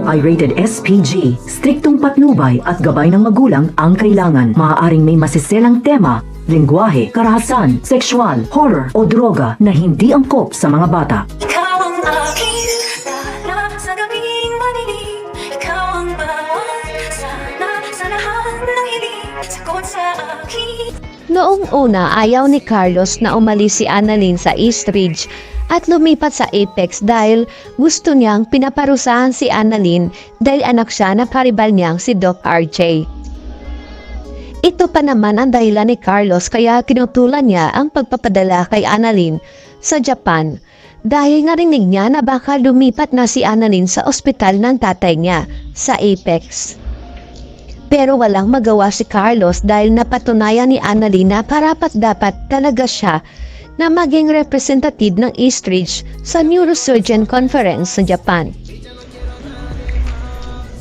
ay rated SPG. Striktong patnubay at gabay ng magulang ang kailangan. Maaaring may masiselang tema, lengguwahe, karahasan, sexual, horror o droga na hindi angkop sa mga bata. Ikaw ang aking dala sa gabing madilim. Ikaw ang bawat sana sa lahat ng hiling. Sagot sa akin. Noong una, ayaw ni Carlos na umalis si Annalyn sa East Ridge at lumipat sa Apex dahil gusto niyang pinaparusahan si Annalyn dahil anak siya na karibal niyang si Doc RJ. Ito pa naman ang dahilan ni Carlos kaya kinutulan niya ang pagpapadala kay Annalyn sa Japan dahil narinig niya na baka lumipat na si Annalyn sa ospital ng tatay niya sa Apex. Pero walang magawa si Carlos dahil napatunayan ni Annalyn na karapat-dapat talaga siya na maging representative ng East Ridge sa Neurosurgeon Conference sa Japan.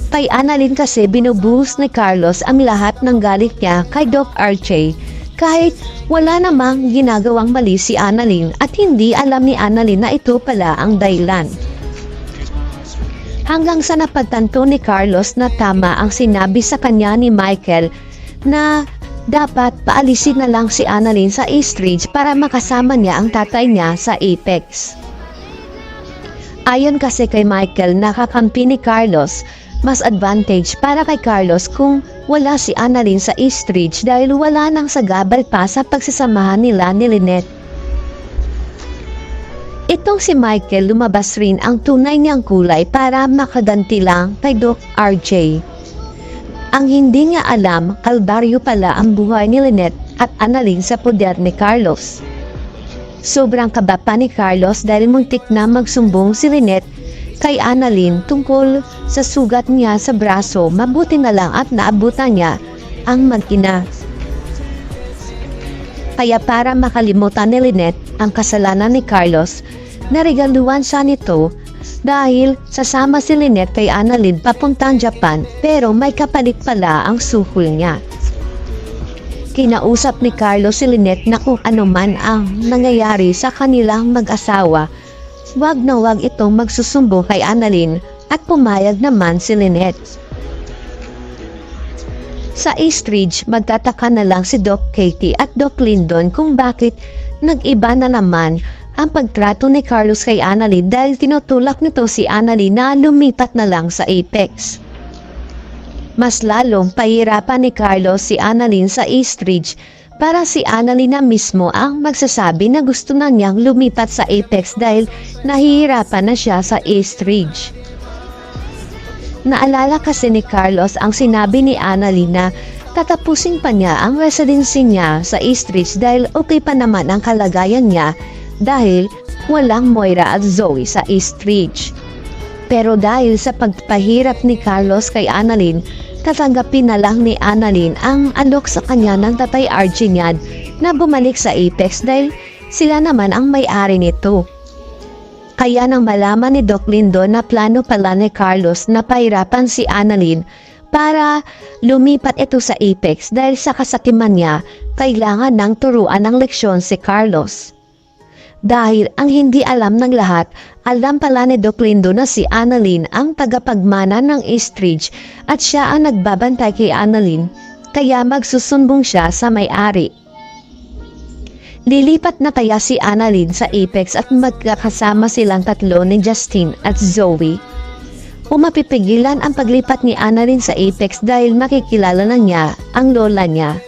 Kay Annalyn kasi binubuhos ni Carlos ang lahat ng galit niya kay Doc RJ kahit wala namang ginagawang mali si Annalyn at hindi alam ni Annalyn na ito pala ang dahilan. Hanggang sa napagtanto ni Carlos na tama ang sinabi sa kanya ni Michael na dapat paalisin na lang si Annalyn sa East Ridge para makasama niya ang tatay niya sa Apex. Ayon kasi kay Michael, nakakampi ni Carlos, mas advantage para kay Carlos kung wala si Annalyn sa East Ridge dahil wala nang sagabal pa sa pagsasamahan nila ni Lynette. Itong si Michael lumabas rin ang tunay niyang kulay para makaganti lang kay Doc RJ. Ang hindi niya alam, kalbaryo pala ang buhay ni Lynette at Annalyn sa poder ni Carlos. Sobrang kaba pa ni Carlos dahil muntik na magsumbong si Lynette kay Annalyn tungkol sa sugat niya sa braso, mabuti na lang at naabutan niya ang mag-ina. Kaya para makalimutan ni Lynette ang kasalanan ni Carlos, naregaluhan siya nito dahil sasama si Lynette kay Annalyn papuntang Japan pero may kapalit pala ang suhol niya. Kinausap ni Carlos si Lynette na kung ano man ang nangyayari sa kanilang mag-asawa, wag na wag itong magsusumbong kay Annalyn at pumayag naman si Lynette. Sa East Ridge, magtataka na lang si Doc Katie at Doc Lyndon kung bakit nag-iba na naman ang pagtrato ni Carlos kay Annalyn dahil tinutulak nito si Annalyn na lumipat na lang sa Apex. Mas lalong pahirapan ni Carlos si Annalyn sa East Ridge para si Annalyn na mismo ang magsasabi na gusto na niyang lumipat sa Apex dahil nahihirapan na siya sa East Ridge. Naalala kasi ni Carlos ang sinabi ni Annalyn na tatapusin pa niya ang residency niya sa East Ridge dahil okay pa naman ang kalagayan niya dahil walang Moira at Zoe sa East Ridge. Pero dahil sa pagpahirap ni Carlos kay Annalyn, tatanggapin na lang ni Annalyn ang alok sa kanya ng tatay RJ niya na bumalik sa Apex dahil sila naman ang may-ari nito. Kaya nang malaman ni Doc Lyndon na plano pala ni Carlos na pahirapan si Annalyn para lumipat ito sa Apex dahil sa kasakiman niya, kailangan nang turuan ng leksyon si Carlos. Dahil ang hindi alam ng lahat, alam pala ni Doc Lyndon na si Annalyn ang tagapagmana ng East Ridge at siya ang nagbabantay kay Annalyn, kaya magsusumbong siya sa may-ari. Lilipat na kaya si Annalyn sa Apex at magkakasama silang tatlo ni Justine at Zoe? O mapipigilan ang paglipat ni Annalyn sa Apex dahil makikilala na niya ang lola niya?